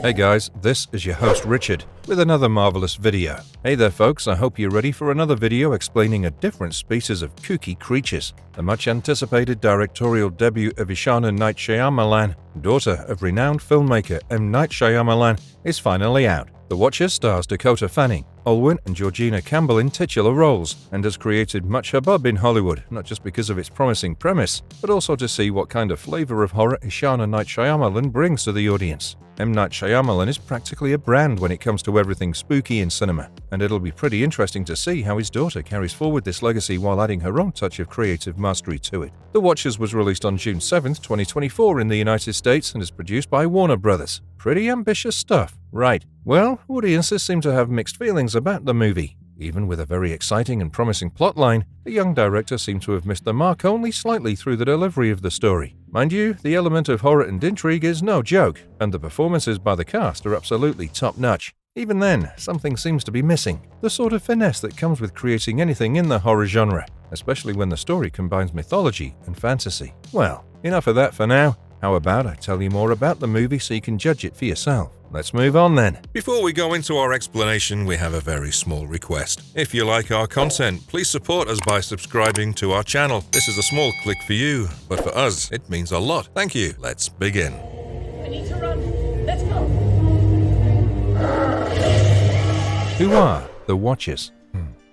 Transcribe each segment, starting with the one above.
Hey guys, this is your host Richard with another marvelous video. Hey there folks, I hope you're ready for another video explaining a different species of kooky creatures. The much anticipated directorial debut of Ishana Night Shyamalan, daughter of renowned filmmaker M. Night Shyamalan, is finally out. The Watchers stars Dakota Fanning, Olwyn and Georgina Campbell in titular roles, and has created much hubbub in Hollywood, not just because of its promising premise, but also to see what kind of flavor of horror Ishana Night Shyamalan brings to the audience. M. Night Shyamalan is practically a brand when it comes to everything spooky in cinema, and it'll be pretty interesting to see how his daughter carries forward this legacy while adding her own touch of creative mastery to it. The Watchers was released on June 7, 2024 in the United States and is produced by Warner Brothers. Pretty ambitious stuff, right? Well, audiences seem to have mixed feelings about the movie. Even with a very exciting and promising plotline, the young director seemed to have missed the mark only slightly through the delivery of the story. Mind you, the element of horror and intrigue is no joke, and the performances by the cast are absolutely top-notch. Even then, something seems to be missing, the sort of finesse that comes with creating anything in the horror genre, especially when the story combines mythology and fantasy. Well, enough of that for now. How about I tell you more about the movie so you can judge it for yourself? Let's move on then. Before we go into our explanation, we have a very small request. If you like our content, please support us by subscribing to our channel. This is a small click for you, but for us, it means a lot. Thank you. Let's begin. I need to run. Let's go. Who are the Watchers?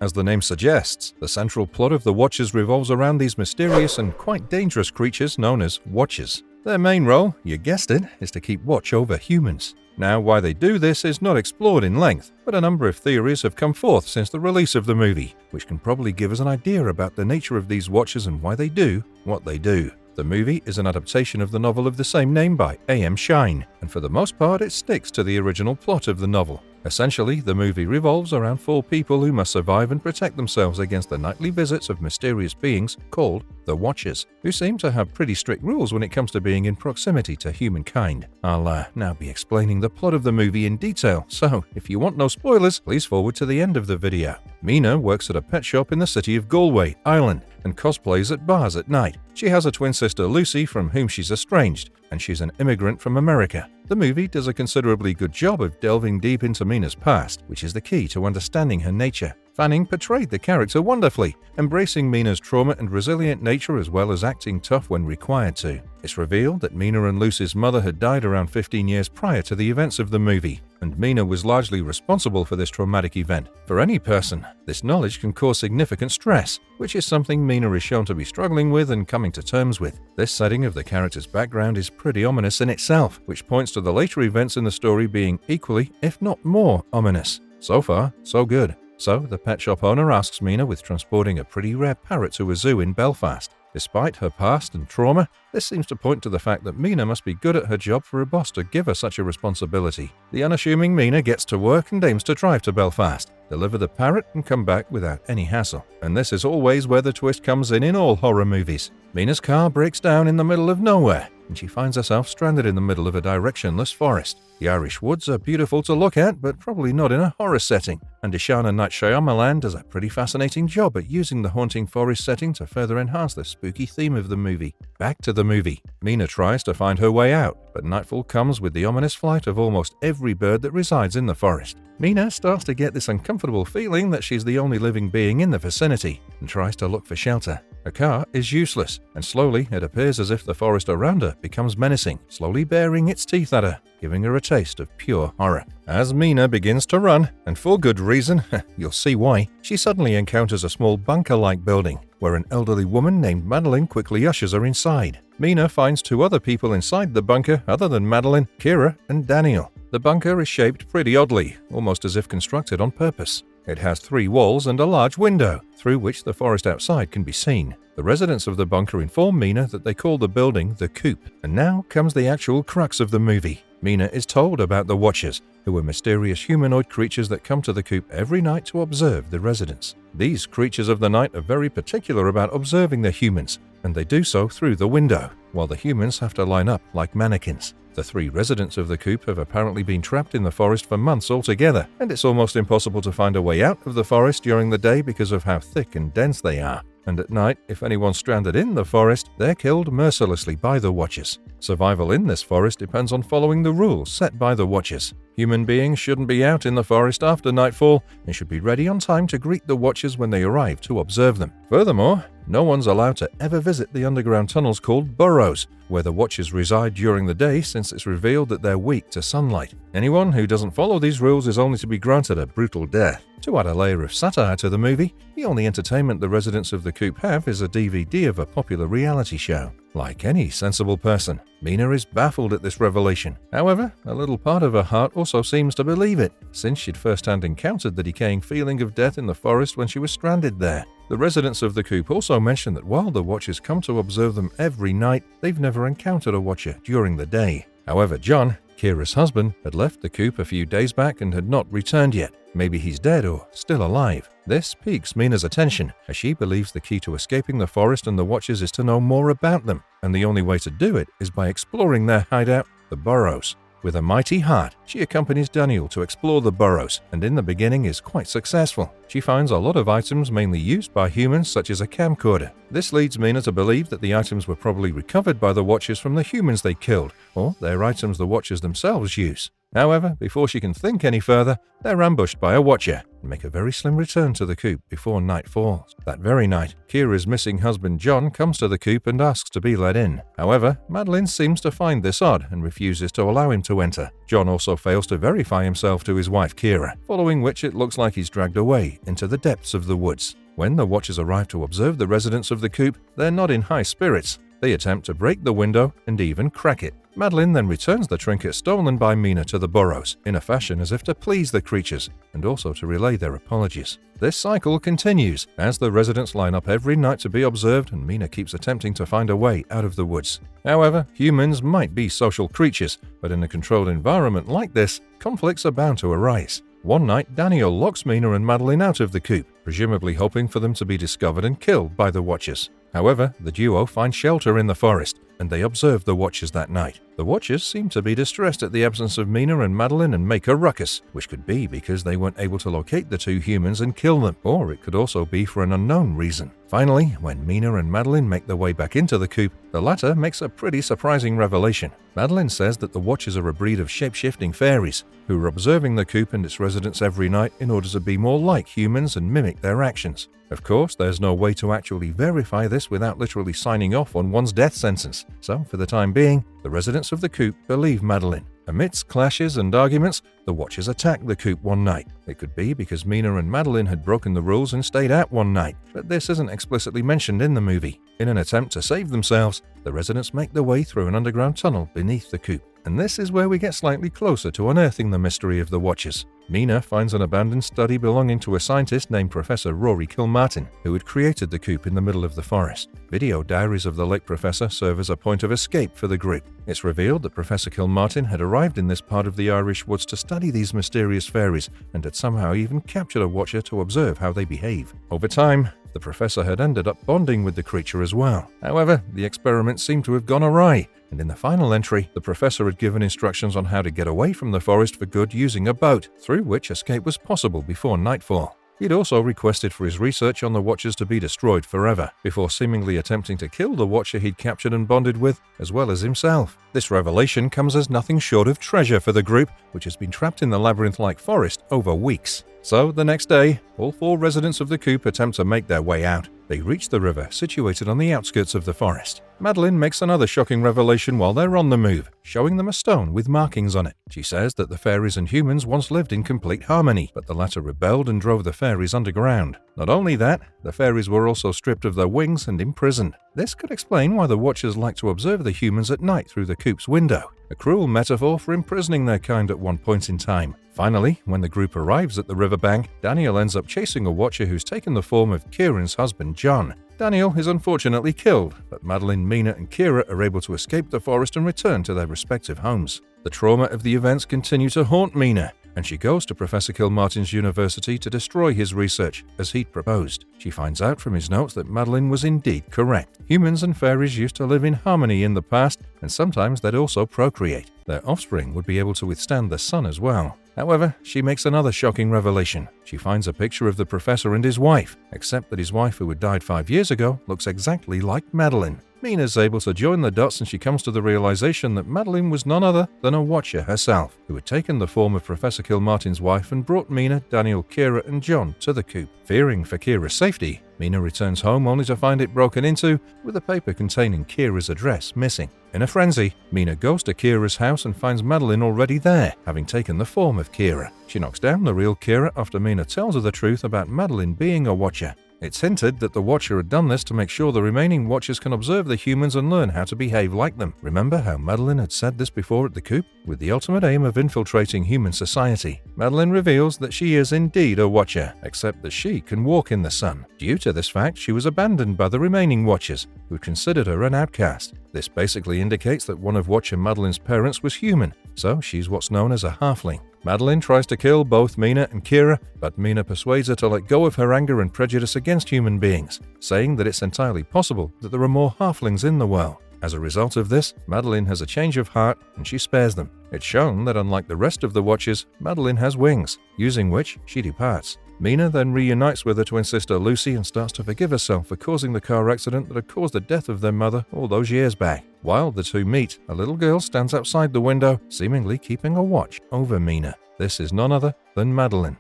As the name suggests, the central plot of the Watchers revolves around these mysterious and quite dangerous creatures known as Watchers. Their main role, you guessed it, is to keep watch over humans. Now, why they do this is not explored in length, but a number of theories have come forth since the release of the movie, which can probably give us an idea about the nature of these Watchers and why they do what they do. The movie is an adaptation of the novel of the same name by A.M. Shine, and for the most part it sticks to the original plot of the novel. Essentially, the movie revolves around four people who must survive and protect themselves against the nightly visits of mysterious beings called the Watchers, who seem to have pretty strict rules when it comes to being in proximity to humankind. I'll now be explaining the plot of the movie in detail, so if you want no spoilers, please forward to the end of the video. Mina works at a pet shop in the city of Galway, Ireland, and cosplays at bars at night. She has a twin sister Lucy from whom she's estranged, and she's an immigrant from America. The movie does a considerably good job of delving deep into Mina's past, which is the key to understanding her nature. Fanning portrayed the character wonderfully, embracing Mina's trauma and resilient nature as well as acting tough when required to. It's revealed that Mina and Lucy's mother had died around 15 years prior to the events of the movie, and Mina was largely responsible for this traumatic event. For any person, this knowledge can cause significant stress, which is something Mina is shown to be struggling with and coming to terms with. This setting of the character's background is pretty ominous in itself, which points to the later events in the story being equally, if not more, ominous. So far, so good. So, the pet shop owner asks Mina with transporting a pretty rare parrot to a zoo in Belfast. Despite her past and trauma, this seems to point to the fact that Mina must be good at her job for a boss to give her such a responsibility. The unassuming Mina gets to work and aims to drive to Belfast, deliver the parrot and come back without any hassle. And this is always where the twist comes in all horror movies. Mina's car breaks down in the middle of nowhere, and she finds herself stranded in the middle of a directionless forest. The Irish woods are beautiful to look at, but probably not in a horror setting, and Ishana Night Shyamalan does a pretty fascinating job at using the haunting forest setting to further enhance the spooky theme of the movie. Back to the movie. Mina tries to find her way out, but nightfall comes with the ominous flight of almost every bird that resides in the forest. Mina starts to get this uncomfortable feeling that she's the only living being in the vicinity, and tries to look for shelter. Her car is useless, and slowly it appears as if the forest around her becomes menacing, slowly baring its teeth at her, giving her a taste of pure horror. As Mina begins to run, and for good reason, you'll see why, she suddenly encounters a small bunker-like building, where an elderly woman named Madeline quickly ushers her inside. Mina finds two other people inside the bunker other than Madeline, Kira, and Daniel. The bunker is shaped pretty oddly, almost as if constructed on purpose. It has 3 walls and a large window, through which the forest outside can be seen. The residents of the bunker inform Mina that they call the building the Coop. And now comes the actual crux of the movie. Mina is told about the Watchers, who are mysterious humanoid creatures that come to the Coop every night to observe the residents. These creatures of the night are very particular about observing the humans, and they do so through the window, while the humans have to line up like mannequins. The 3 residents of the Coop have apparently been trapped in the forest for months altogether, and it's almost impossible to find a way out of the forest during the day because of how thick and dense they are. and at night, if anyone's stranded in the forest, they're killed mercilessly by the Watchers. Survival in this forest depends on following the rules set by the Watchers. Human beings shouldn't be out in the forest after nightfall and should be ready on time to greet the Watchers when they arrive to observe them. Furthermore, no one's allowed to ever visit the underground tunnels called burrows, where the Watchers reside during the day since it's revealed that they're weak to sunlight. Anyone who doesn't follow these rules is only to be granted a brutal death. To add a layer of satire to the movie, the only entertainment the residents of the coop have is a DVD of a popular reality show. Like any sensible person, Mina is baffled at this revelation. However, a little part of her heart also seems to believe it, since she'd firsthand encountered the decaying feeling of death in the forest when she was stranded there. The residents of the coop also mention that while the Watchers come to observe them every night, they've never encountered a Watcher during the day. However, John, Kira's husband, had left the coop a few days back and had not returned yet. Maybe he's dead or still alive. This piques Mina's attention, as she believes the key to escaping the forest and the Watchers is to know more about them, and the only way to do it is by exploring their hideout, the burrows. With a mighty heart, she accompanies Daniel to explore the burrows, and in the beginning is quite successful. She finds a lot of items mainly used by humans, such as a camcorder. This leads Mina to believe that the items were probably recovered by the Watchers from the humans they killed, or they're items the Watchers themselves use. However, before she can think any further, they're ambushed by a Watcher and make a very slim return to the coop before night falls. That very night, Kira's missing husband John comes to the coop and asks to be let in. However, Madeline seems to find this odd and refuses to allow him to enter. John also fails to verify himself to his wife Kira, following which it looks like he's dragged away into the depths of the woods. When the Watchers arrive to observe the residents of the coop, they're not in high spirits. They attempt to break the window and even crack it. Madeline then returns the trinket stolen by Mina to the burrows, in a fashion as if to please the creatures, and also to relay their apologies. This cycle continues, as the residents line up every night to be observed and Mina keeps attempting to find a way out of the woods. However, humans might be social creatures, but in a controlled environment like this, conflicts are bound to arise. One night, Daniel locks Mina and Madeline out of the coop, presumably hoping for them to be discovered and killed by the Watchers. However, the duo find shelter in the forest, and they observe the Watchers that night. The Watchers seem to be distressed at the absence of Mina and Madeline and make a ruckus, which could be because they weren't able to locate the two humans and kill them, or it could also be for an unknown reason. Finally, when Mina and Madeline make their way back into the coop, the latter makes a pretty surprising revelation. Madeline says that the Watchers are a breed of shape-shifting fairies, who are observing the coop and its residents every night in order to be more like humans and mimic their actions. Of course, there's no way to actually verify this without literally signing off on one's death sentence, so for the time being, the residents of the coop believe Madeline. Amidst clashes and arguments, the Watchers attacked the coop one night. It could be because Mina and Madeline had broken the rules and stayed out one night, but this isn't explicitly mentioned in the movie. In an attempt to save themselves, the residents make their way through an underground tunnel beneath the coop. And this is where we get slightly closer to unearthing the mystery of the Watchers. Mina finds an abandoned study belonging to a scientist named Professor Rory Kilmartin, who had created the coop in the middle of the forest. Video diaries of the late professor serve as a point of escape for the group. It's revealed that Professor Kilmartin had arrived in this part of the Irish woods to study these mysterious fairies and had somehow even captured a Watcher to observe how they behave. Over time, the professor had ended up bonding with the creature as well. However, the experiment seemed to have gone awry, and in the final entry, the professor had given instructions on how to get away from the forest for good using a boat, through which escape was possible before nightfall. He'd also requested for his research on the Watchers to be destroyed forever, before seemingly attempting to kill the Watcher he'd captured and bonded with, as well as himself. This revelation comes as nothing short of treasure for the group, which has been trapped in the labyrinth-like forest over weeks. So, the next day, all 4 residents of the coop attempt to make their way out. They reach the river, situated on the outskirts of the forest. Madeline makes another shocking revelation while they're on the move, showing them a stone with markings on it. She says that the fairies and humans once lived in complete harmony, but the latter rebelled and drove the fairies underground. Not only that, the fairies were also stripped of their wings and imprisoned. This could explain why the Watchers like to observe the humans at night through the coop's window, a cruel metaphor for imprisoning their kind at one point in time. Finally, when the group arrives at the riverbank, Daniel ends up chasing a Watcher who's taken the form of Kieran's husband, John. Daniel is unfortunately killed, but Madeline, Mina, and Kira are able to escape the forest and return to their respective homes. The trauma of the events continue to haunt Mina, and she goes to Professor Kilmartin's university to destroy his research, as he'd proposed. She finds out from his notes that Madeline was indeed correct. Humans and fairies used to live in harmony in the past, and sometimes they'd also procreate. Their offspring would be able to withstand the sun as well. However, she makes another shocking revelation. She finds a picture of the professor and his wife, except that his wife, who had died 5 years ago, looks exactly like Madeline. Mina's able to join the dots and she comes to the realization that Madeline was none other than a Watcher herself, who had taken the form of Professor Kilmartin's wife and brought Mina, Daniel, Kira, and John to the coop. Fearing for Kira's safety, Mina returns home only to find it broken into, with a paper containing Kira's address missing. In a frenzy, Mina goes to Kira's house and finds Madeline already there, having taken the form of Kira. She knocks down the real Kira after Mina tells her the truth about Madeline being a Watcher. It's hinted that the Watcher had done this to make sure the remaining Watchers can observe the humans and learn how to behave like them. Remember how Madeline had said this before at the coop? With the ultimate aim of infiltrating human society, Madeline reveals that she is indeed a Watcher, except that she can walk in the sun. Due to this fact, she was abandoned by the remaining Watchers, who considered her an outcast. This basically indicates that one of Watcher Madeline's parents was human, so she's what's known as a halfling. Madeline tries to kill both Mina and Kira, but Mina persuades her to let go of her anger and prejudice against human beings, saying that it's entirely possible that there are more halflings in the world. As a result of this, Madeline has a change of heart and she spares them. It's shown that unlike the rest of the Watchers, Madeline has wings, using which she departs. Mina then reunites with her twin sister Lucy and starts to forgive herself for causing the car accident that had caused the death of their mother all those years back. While the two meet, a little girl stands outside the window, seemingly keeping a watch over Mina. This is none other than Madeline.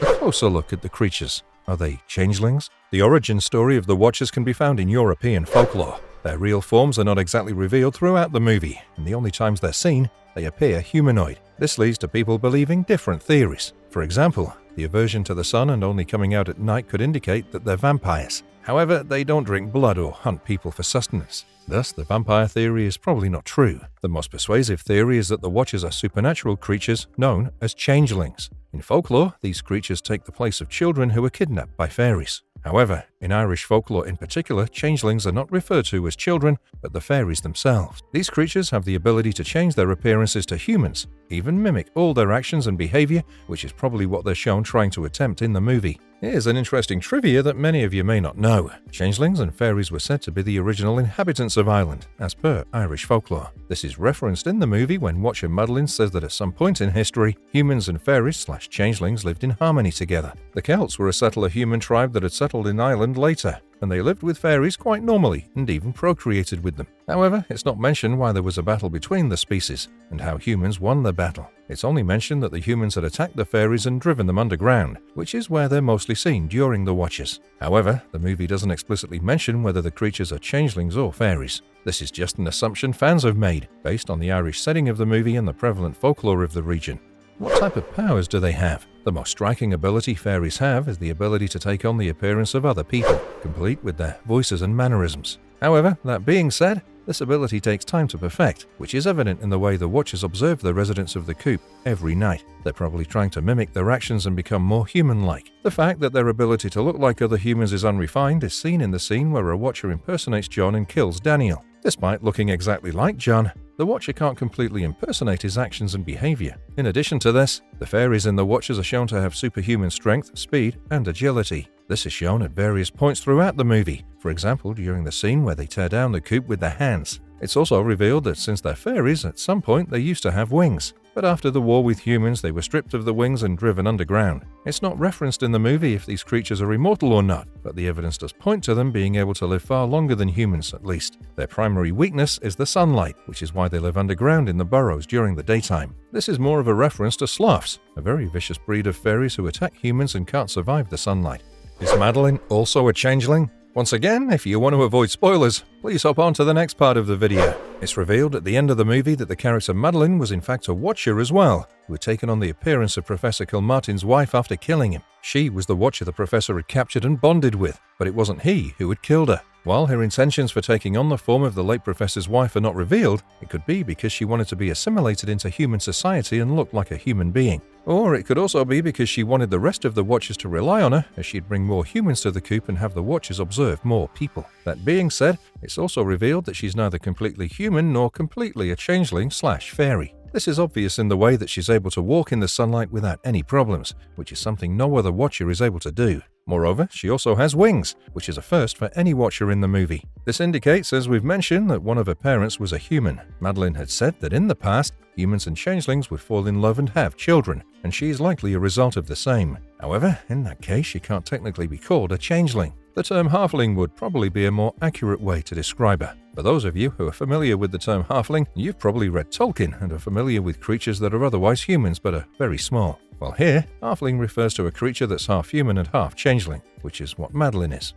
A closer look at the creatures. Are they changelings? The origin story of the Watchers can be found in European folklore. Their real forms are not exactly revealed throughout the movie, and the only times they're seen, they appear humanoid. This leads to people believing different theories. For example, the aversion to the sun and only coming out at night could indicate that they're vampires. However, they don't drink blood or hunt people for sustenance. Thus, the vampire theory is probably not true. The most persuasive theory is that the Watchers are supernatural creatures known as changelings. In folklore, these creatures take the place of children who are kidnapped by fairies. However, in Irish folklore in particular, changelings are not referred to as children, but the fairies themselves. These creatures have the ability to change their appearances to humans, even mimic all their actions and behavior, which is probably what they're shown trying to attempt in the movie. Here's an interesting trivia that many of you may not know. Changelings and fairies were said to be the original inhabitants of Ireland, as per Irish folklore. This is referenced in the movie when Watcher Madeline says that at some point in history, humans and fairies/changelings lived in harmony together. The Celts were a settler human tribe that had settled in Ireland later, and they lived with fairies quite normally and even procreated with them. However, it's not mentioned why there was a battle between the species and how humans won the battle. It's only mentioned that the humans had attacked the fairies and driven them underground, which is where they're mostly seen during the Watchers. However, the movie doesn't explicitly mention whether the creatures are changelings or fairies. This is just an assumption fans have made, based on the Irish setting of the movie and the prevalent folklore of the region. What type of powers do they have? The most striking ability fairies have is the ability to take on the appearance of other people, complete with their voices and mannerisms. However, that being said, this ability takes time to perfect, which is evident in the way the Watchers observe the residents of the coop every night. They're probably trying to mimic their actions and become more human-like. The fact that their ability to look like other humans is unrefined is seen in the scene where a Watcher impersonates John and kills Daniel. Despite looking exactly like John, the Watcher can't completely impersonate his actions and behavior. In addition to this, the fairies in the Watchers are shown to have superhuman strength, speed, and agility. This is shown at various points throughout the movie, for example during the scene where they tear down the coop with their hands. It's also revealed that since they're fairies, at some point they used to have wings, but after the war with humans they were stripped of the wings and driven underground. It's not referenced in the movie if these creatures are immortal or not, but the evidence does point to them being able to live far longer than humans at least. Their primary weakness is the sunlight, which is why they live underground in the burrows during the daytime. This is more of a reference to sloths, a very vicious breed of fairies who attack humans and can't survive the sunlight. Is Madeline also a changeling? Once again, if you want to avoid spoilers, please hop on to the next part of the video. It's revealed at the end of the movie that the character Madeline was in fact a Watcher as well, who had taken on the appearance of Professor Kilmartin's wife after killing him. She was the Watcher the Professor had captured and bonded with, but it wasn't he who had killed her. While her intentions for taking on the form of the late Professor's wife are not revealed, it could be because she wanted to be assimilated into human society and look like a human being. Or it could also be because she wanted the rest of the Watchers to rely on her, as she'd bring more humans to the coop and have the Watchers observe more people. That being said, it's also revealed that she's neither completely human nor completely a changeling/fairy. This is obvious in the way that she's able to walk in the sunlight without any problems, which is something no other Watcher is able to do. Moreover, she also has wings, which is a first for any watcher in the movie. This indicates, as we've mentioned, that one of her parents was a human. Madeline had said that in the past, humans and changelings would fall in love and have children, and she is likely a result of the same. However, in that case, she can't technically be called a changeling. The term halfling would probably be a more accurate way to describe her. For those of you who are familiar with the term halfling, you've probably read Tolkien and are familiar with creatures that are otherwise humans but are very small. Well, here, halfling refers to a creature that's half human and half changeling, which is what Madeline is.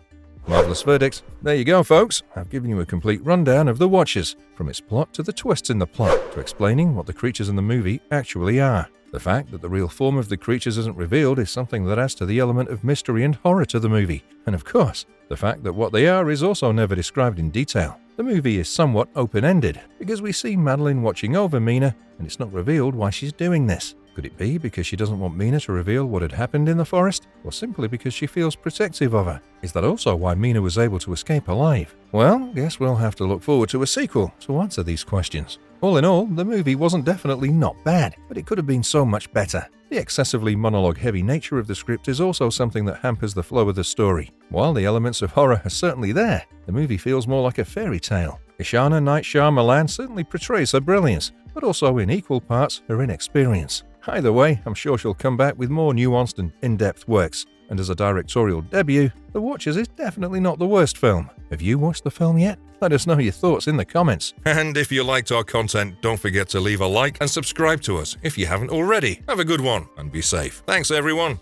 Marvelous verdict. There you go, folks. I've given you a complete rundown of The Watchers, from its plot to the twists in the plot, to explaining what the creatures in the movie actually are. The fact that the real form of the creatures isn't revealed is something that adds to the element of mystery and horror to the movie. And of course, the fact that what they are is also never described in detail. The movie is somewhat open-ended, because we see Madeline watching over Mina, and it's not revealed why she's doing this. Could it be because she doesn't want Mina to reveal what had happened in the forest, or simply because she feels protective of her? Is that also why Mina was able to escape alive? Well, guess we'll have to look forward to a sequel to answer these questions. All in all, the movie wasn't definitely not bad, but it could have been so much better. The excessively monologue-heavy nature of the script is also something that hampers the flow of the story. While the elements of horror are certainly there, the movie feels more like a fairy tale. Ishana Night Shyamalan certainly portrays her brilliance, but also in equal parts her inexperience. Either way, I'm sure she'll come back with more nuanced and in-depth works. And as a directorial debut, The Watchers is definitely not the worst film. Have you watched the film yet? Let us know your thoughts in the comments. And if you liked our content, don't forget to leave a like and subscribe to us if you haven't already. Have a good one and be safe. Thanks, everyone.